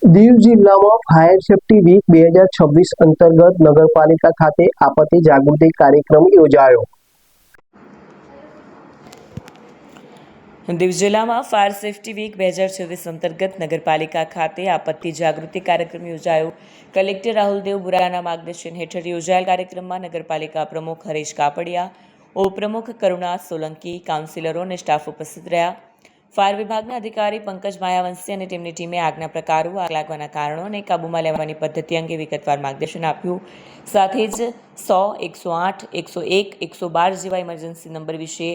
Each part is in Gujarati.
દીવ જિલ્લામાં ફાયર સેફટી વીક 2026 અંતર્ગત નગરપાલિકા ખાતે આપત્તિ જાગૃતિ કાર્યક્રમ યોજાયો। દીવ જિલ્લામાં ફાયર સેફટી વીક 2026 અંતર્ગત નગરપાલિકા ખાતે આપત્તિ જાગૃતિ કાર્યક્રમ યોજાયો। કલેક્ટર રાહુલ દેવ બુરાના માર્ગદર્શન હેઠળ યોજાયેલ કાર્યક્રમમાં નગરપાલિકા પ્રમુખ હરીશ કાપડિયા, ઉપપ્રમુખ કરુણા સોલંકી, કાઉન્સિલરો અને સ્ટાફ ઉપસ્થિત રહ્યા। ફાયર વિભાગના અધિકારી પંકજ માયાવંશી અને તેમની ટીમે આગના પ્રકારો, આગ લાગવાના કારણો અને કાબૂમાં લેવાની પદ્ધતિ અંગે વિગતવાર માર્ગદર્શન આપ્યું। સાથે જ 100, 108, 101, 112 જેવા ઇમરજન્સી નંબર વિશે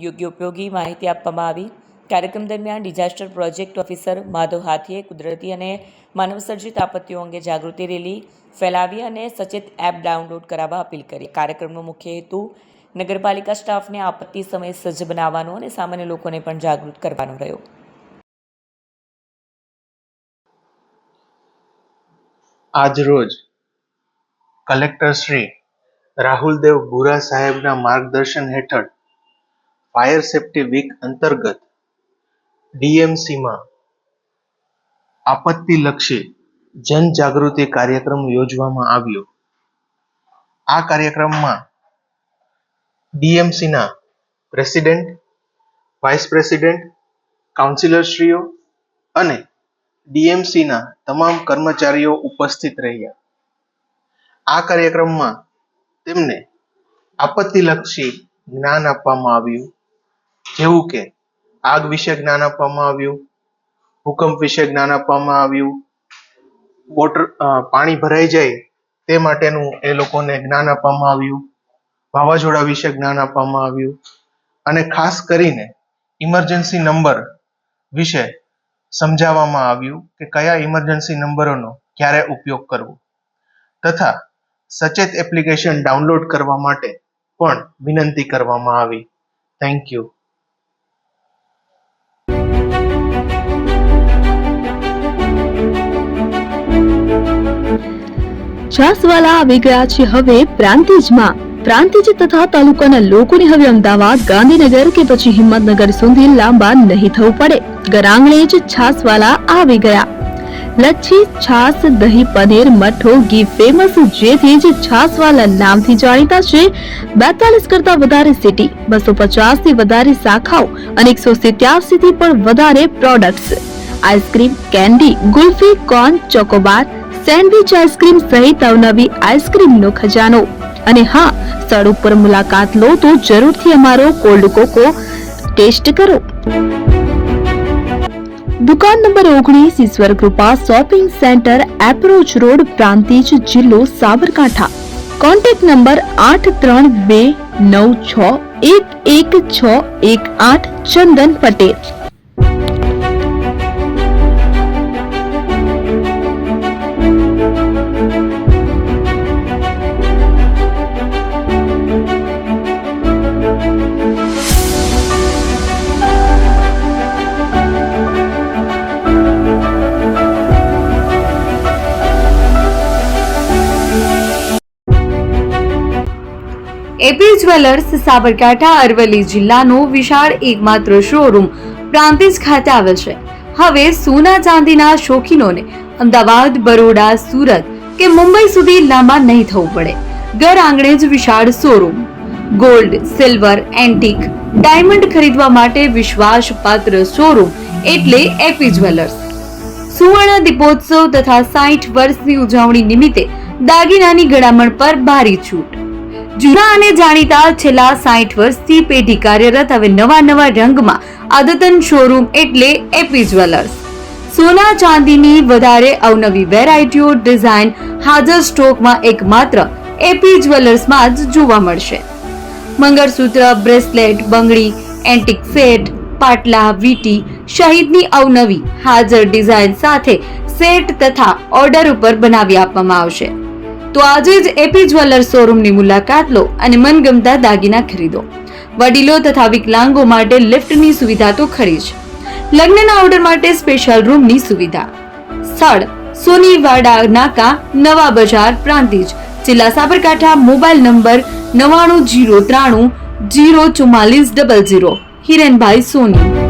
યોગ્ય ઉપયોગી માહિતી આપવામાં આવી। કાર્યક્રમ દરમિયાન ડિઝાસ્ટર પ્રોજેક્ટ ઓફિસર માધવ હાથીએ કુદરતી અને માનવસર્જિત આપત્તિઓ અંગે જાગૃતિ રેલી ફેલાવી અને સચેત એપ ડાઉનલોડ કરાવવા અપીલ કરી। કાર્યક્રમનો મુખ્ય હેતુ નગરપાલિકા સ્ટાફને આપત્તિ સમયે સજ્જ બનાવવાનો અને સામાન્ય લોકોને પણ જાગૃત કરવાનો રહ્યો। આજ રોજ કલેક્ટર શ્રી રાહુલદેવ બુરા સાહેબના માર્ગદર્શન હેઠળ ફાયર સેફટી વીક અંતર્ગત ડીએમસીમાં આપત્તિલક્ષી જનજાગૃતિ કાર્યક્રમ યોજવામાં આવ્યો। આ કાર્યક્રમમાં ડીએમસીના પ્રેસિડેન્ટ, વાઇસ પ્રેસિડેન્ટ, કાઉન્સિલરશ્રીઓ અને ડીએમસીના તમામ કર્મચારીઓ ઉપસ્થિત રહ્યા। આ કાર્યક્રમમાં તેમને આપત્તિલક્ષી જ્ઞાન આપવામાં આવ્યું, જેવું કે આગ વિશે જ્ઞાન આપવામાં આવ્યું, ભૂકંપ વિશે જ્ઞાન આપવામાં આવ્યું, પાણી ભરાઈ જાય તે માટેનું એ લોકોને જ્ઞાન આપવામાં આવ્યું, વાવાઝોડા વિશે જ્ઞાન આપવામાં આવ્યું અને ખાસ કરીને ઇમરજન્સી નંબર વિશે સમજાવવામાં આવ્યું કે કયા ઇમરજન્સી નંબરોનો ક્યારે ઉપયોગ કરવો તથા સચેત એપ્લિકેશન ડાઉનલોડ કરવા માટે પણ વિનંતી કરવામાં આવી। Thank you. છાસવાલા આવી ગયા છે હવે પ્રાંતિજમાં। પ્રાંતિજ તથા તાલુકાના લોકોને હવે અમદાવાદ, ગાંધીનગર કે પછી હિંમતનગર સુધી લાંબા નહીં થવું પડે। ઘર આંગણે જ છાસવાલા આવી ગયા। લચ્છી, છાસ, દહીં, પનીર, મઠ્ઠો, ઘી ફેમસ, જેથી જ છાસવાલા નામથી જાણીતા છે। 42 કરતા વધારે સિટી, 250 થી વધારે શાખાઓ અને 187 થી પણ વધારે products. Ice cream, candy, kulfi, corn, Chocobar, sandwich ice cream સહિત અવનવી આઈસ્ક્રીમનો ખજાનો। અને હા, સ્થળ ઉપર મુલાકાત લો તો જરૂરથી અમારો કોલ્ડ કોકો ટેસ્ટ કરો। દુકાન number 19, Ishwar Krupa shopping centre, approach road, Prantij, જિલ્લો Sabarkantha. Contact number 8326111618 Chandan Patel. AP jewellers Sabarkantha Aravalli જિલ્લાનો વિશાળ એકમાત્ર શોરૂમ પ્રાંતિજ ખાતે આવેલ છે। હવે સોના ચાંદીના શોખીનોને અમદાવાદ, બરોડા, સુરત કે મુંબઈ સુધી લાંબા નહીં થવું પડે। ઘર આંગણે જ વિશાળ showroom. Gold, silver, antique, diamond ખરીદવા માટે વિશ્વાસપાત્ર શોરૂમ એટલે એપી જ્વેલર્સ। સુવર્ણ દીપોત્સવ તથા 60 વર્ષની ઉજવણી નિમિત્તે દાગીનાની ગળામણ પર ભારી છૂટ। જૂના અને જાણીતા છેલ્લા 60 વર્ષથી પેઢી કાર્યરત હવે નવા રંગમાં અદ્યતન શોરૂમ એટલે એપી જ્વેલર્સ। સોના ચાંદીની વધારે અવનવી વેરાયટીઓ, ડિઝાઇન હાજર સ્ટોકમાં એકમાત્ર એપી જ્વેલર્સમાં જ જોવા મળશે। મંગળસૂત્ર, બ્રેસલેટ, બંગડી, એન્ટિક સેટ, પાટલા, વીટી સહિતની અવનવી હાજર ડિઝાઇન સાથે સેટ તથા ઓર્ડર ઉપર બનાવી આપવામાં આવશે। તો આજે જ એપી જ્વેલર્સ શોરૂમની મુલાકાત લો અને મનગમતા દાગીના ખરીદો। વડીલો તથા વિકલાંગો માટે લિફ્ટની સુવિધા તો ખરી જ, લગ્નના ઓર્ડર માટે સ્પેશિયલ રૂમની સુવિધા। સ્થળ સોનીવાડા નાકા, નવા બજાર, પ્રાંતિજ, જિલ્લા સાબરકાંઠા। Mobile number 9903304400। હિરેનભાઈ સોની।